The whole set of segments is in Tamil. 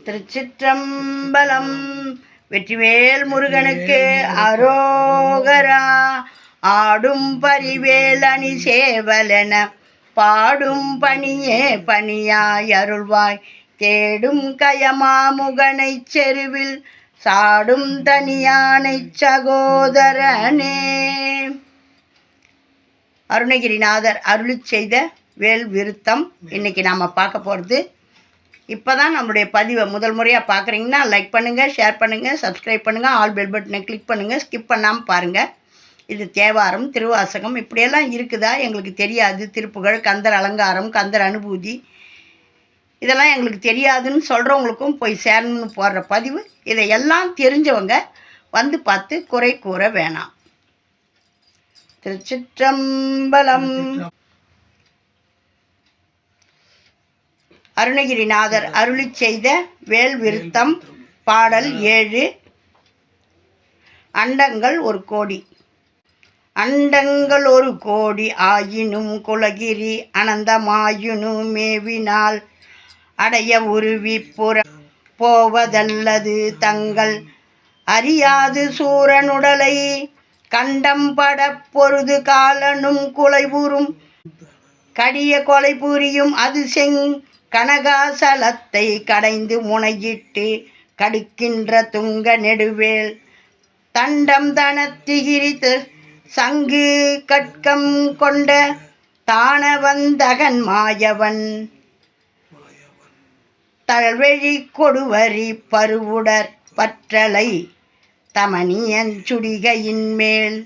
திருச்சிற்றம்பலம். வெற்றிவேல் முருகனுக்கு அரோகரா. ஆடும் பரிவேல் அணி சேவலென பாடும் பணியே பணியாய் அருள்வாய். தேடும் கயமாமுகனை செருவில் சாடும் தனியானை சகோதரனே. அருணகிரிநாதர் அருளி செய்த வேல் விருத்தம் இன்னைக்கு நாம் பார்க்க போகிறது. இப்போ தான் நம்மளுடைய பதிவை முதல் முறையாக பார்க்குறீங்கன்னா லைக் பண்ணுங்கள், ஷேர் பண்ணுங்கள், சப்ஸ்கிரைப் பண்ணுங்கள், ஆல் பெல் பட்டனை கிளிக் பண்ணுங்கள், ஸ்கிப் பண்ணாமல் பாருங்கள். இது தேவாரம், திருவாசகம் இப்படியெல்லாம் இருக்குதா எங்களுக்கு தெரியாது. திருப்புகழ், கந்தர் அலங்காரம், கந்தர் அனுபூதி இதெல்லாம் எங்களுக்கு தெரியாதுன்னு சொல்கிறவங்களுக்கும் போய் சேரணும்னு போடுற பதிவு. இதையெல்லாம் தெரிஞ்சவங்க வந்து பார்த்து குறை கூற வேணாம். திருச்சிற்றம்பலம். அருணகிரிநாதர் அருளி செய்த வேல் விருத்தம் பாடல் 7. அண்டங்கள் ஒரு கோடி. அண்டங்கள் ஒரு கோடி ஆயினும் குலகிரி அனந்தமாயினு மேவினால் அடைய உருவி புற போவதல்லது தங்கள் அறியாது சூரனுடலை கண்டம் பட பொருது காலனும் குலைபுறும் கடிய கொலை புரியும் அது கனகாசலத்தை கடைந்து முனையிட்டு கடுக்கின்ற துங்க நெடுவேல் தண்டம் தனத்திகிரித்து சங்கு கட்கம் கொண்ட தானவந்தகன் மாயவன் தழ்வெழி கொடுவரி பருவுடற் பற்றலை தமணியன் சுடிகையின் மேல்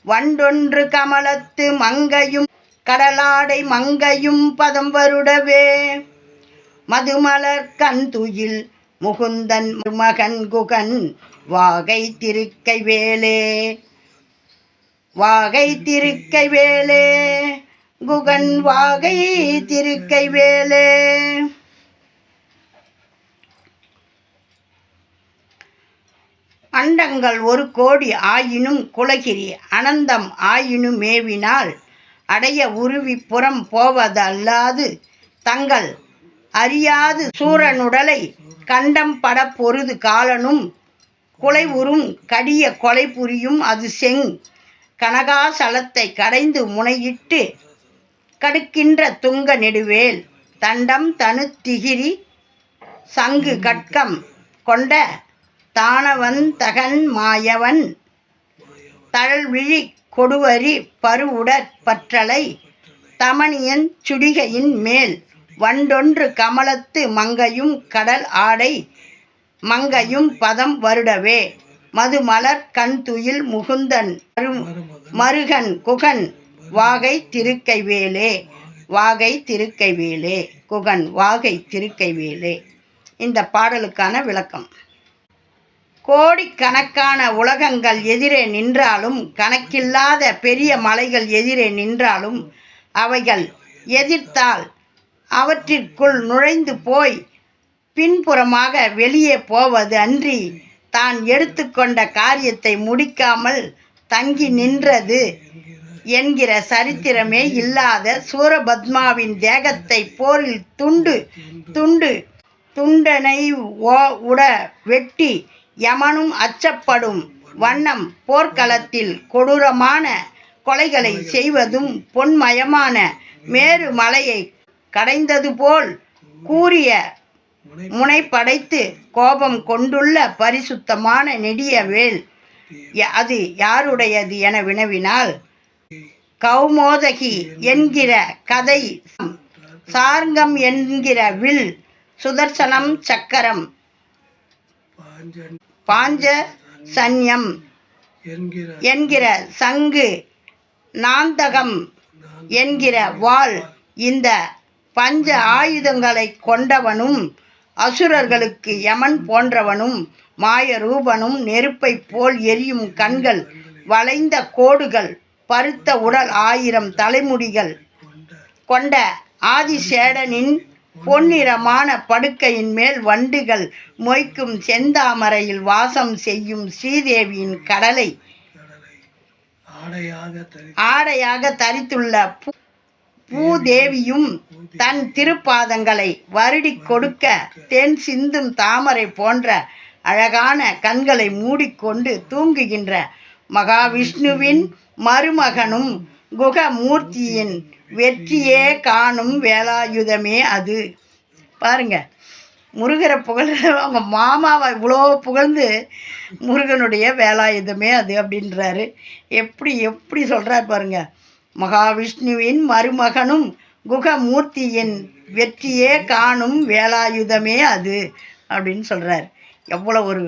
வண்டொன்று கமலத்து மங்கையும் கடலாடை மங்கையும் பதம் வருடவே மதுமலர் கண்துயில் முகுந்தன் மகன் குகன் வாகை திருக்கை வேலே. வாகை திருக்கை வேலே குகன் வாகை திருக்கை வேலே. அண்டங்கள் ஒரு கோடி ஆயினும் குலகிரி அனந்தம் ஆயினு மேவினால் அடைய உருவி புறம் போவதல்லாது தங்கள் அறியாது சூரனுடலை கண்டம் பட பொருது காலனும் குலைவுறும் கடிய கொலை புரியும் அது கனகாசலத்தை கடைந்து முனையிட்டு கடுக்கின்ற துங்க நெடுவேல் தண்டம் தனு திகிரி சங்கு கட்கம் கொண்ட தானவந்தகன் மாயவன் தழல்விழி கொடுவரி பருவுடற் பற்றலை தமணியன் சுடிகையின் மேல் வண்டொன்று கமலத்து மங்கையும் கடல் ஆடை மங்கையும் பதம் வருடவே மதுமலர் கண்துயில் முகுந்தன் மருகன் குகன் வாகை திருக்கை வேலே. வாகை திருக்கை வேலே குகன் வாகை திருக்கை வேலே. இந்த பாடலுக்கான விளக்கம். கோடிக்கணக்கான உலகங்கள் எதிரே நின்றாலும் கணக்கில்லாத பெரிய மலைகள் எதிரே நின்றாலும் அவைகள் எதிர்த்தால் அவற்றிற்குள் நுழைந்து போய் பின்புறமாக வெளியே போவது அன்றி தான் எடுத்துக்கொண்ட காரியத்தை முடிக்காமல் தங்கி நின்றது என்கிற சரித்திரமே இல்லாத சூரபத்மாவின் தேகத்தை போரில் துண்டனை உட வெட்டி யமனும் அச்சப்படும் வண்ணம் போர்க்களத்தில் கொடூரமான கொலைகளை செய்வதும் பொன்மயமான மேரு மலையை கடைந்தது போல் கூறிய முனை படைத்து கோபம் கொண்டுள்ள பரிசுத்தமான நெடிய வேல் அது யாருடையது என வினவினால் கௌமோதகி என்கிற கதை, சார்கம் என்கிற வில், சுதர்சனம் சக்கரம், பாஞ்ச சன்யம் என்கிற சங்கு, நாந்தகம் என்கிற வாள், இந்த பஞ்ச ஆயுதங்களை கொண்டவனும் அசுரர்களுக்கு யமன் போன்றவனும் மாயரூபனும் நெருப்பை போல் எரியும் கண்கள், வளைந்த கோடுகள், பருத்த உடல், 1000 தலைமுடிகள் கொண்ட ஆதிசேடனின் பொன்னிறமான படுக்கையின் மேல் வண்டுகள் மொய்க்கும் செந்தாமரையில் வாசம் செய்யும் ஸ்ரீதேவியின் கடலை ஆடையாக தரித்துள்ள பூதேவியும் தன் திருப்பாதங்களை வருடி கொடுக்க தென் சிந்தும் தாமரை போன்ற அழகான கண்களை மூடிக்கொண்டு தூங்குகின்ற மகாவிஷ்ணுவின் மருமகனும் குகமூர்த்தியின் வெற்றியே காணும் வேலாயுதமே அது. பாருங்க, முருகரை புகழ அவங்க மாமாவை இவ்வளோ புகழ்ந்து முருகனுடைய வேலாயுதமே அது அப்படின்றாரு. எப்படி சொல்கிறார் பாருங்க. மகாவிஷ்ணுவின் மருமகனும் குகமூர்த்தியின் வெற்றியே காணும் வேலாயுதமே அது அப்படின்னு சொல்கிறார். எவ்வளோ ஒரு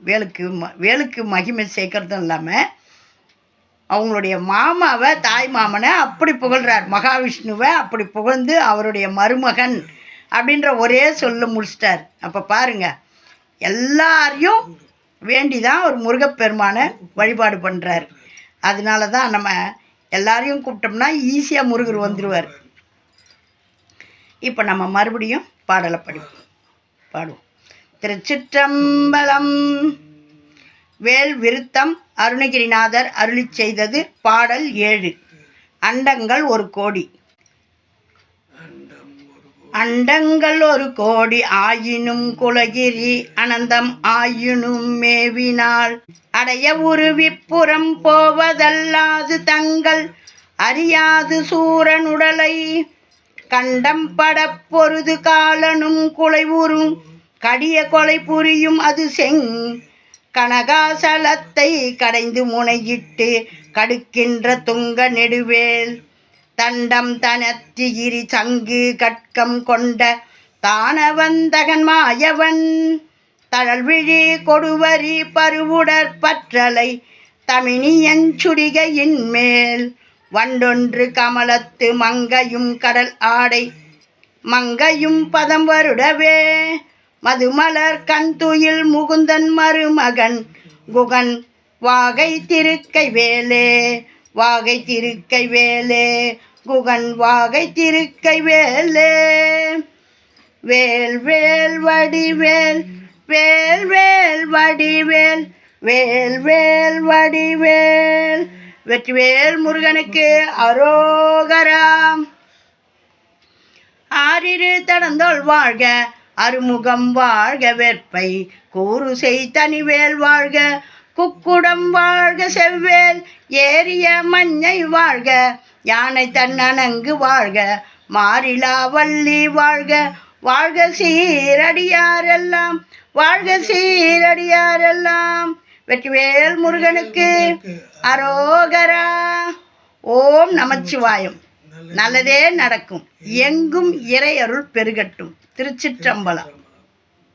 வேலுக்கு மகிமை சேர்க்கறதும் இல்லாமல் அவங்களுடைய மாமாவை தாய் மாமனை அப்படி புகழ்கிறார். மகாவிஷ்ணுவை அப்படி புகழ்ந்து அவருடைய மருமகன் அப்படின்ற ஒரே சொல்ல முடிச்சிட்டார். அப்போ பாருங்க, எல்லாரையும் வேண்டி தான் ஒரு முருகப்பெருமானை வழிபாடு பண்ணுறார். அதனால தான் நம்ம எல்லாரையும் கூப்பிட்டோம்னா ஈஸியாக முருகர் வந்துடுவார். இப்போ நம்ம மறுபடியும் பாடலை பாடுவோம். திருச்சிற்றம்பலம். வேல் விருத்தம் அருணகிரிநாதர் அருளி செய்தது. பாடல் 7. அண்டங்கள் ஒரு கோடி. அண்டங்கள் ஒரு கோடி ஆயினும் குலகிரி அனந்தம் ஆயினும் மேவினால் அடைய உருவிப்புறம் போவதல்லாது தங்கள் அறியாது சூரனுடலை கண்டம் பட பொருது காலனும் குலைவுறும் கடிய கொலை புரியும் அது கனகாசலத்தை கடைந்து முனையிட்டு கடுக்கின்ற துங்க நெடுவேல் தண்டம் தனத்திகிரி சங்கு கட்கம் கொண்ட தானவந்தகன் மாயவன் தழல்விழி கொடுவரி பருவுடற் பற்றலை தமினியஞ்சுடிகையின் மேல் வண்டொன்று கமலத்து மங்கையும் கடல் ஆடை மங்கையும் பதம் வருடவே மதுமலர் கண்துயில் முகுந்தன் மருமகன் குகன் வாகை திருக்கை வேலே வாகை திருக்கை வேலே குகன் வாகை திருக்கை வேலே வேல் வேல் வடிவேல் வேல் வேல் வடிவேல் வேல் வேல் வடிவேல் வெற்றிவேல் முருகனுக்கு அரோகராம். ஆறிரு தடந்தோள் வாழ்க அருமுகம் வாழ்க வெற்பை கூறு செய் தனிவேல் வாழ்க குக்குடம் வாழ்க செவ்வேல் ஏறிய மஞ்சை வாழ்க யானை தன்னணங்கு வாழ்க மாறிலா வள்ளி வாழ்க வாழ்க சீரடியாரெல்லாம் வாழ்க சீரடியாரெல்லாம். வெற்றிவேல் முருகனுக்கு அரோகரா. ஓம் நமச்சிவாயம். நல்லதே நடக்கும். எங்கும் இறையருள் பெருகட்டும். திருச்சிற்றம்பலம்.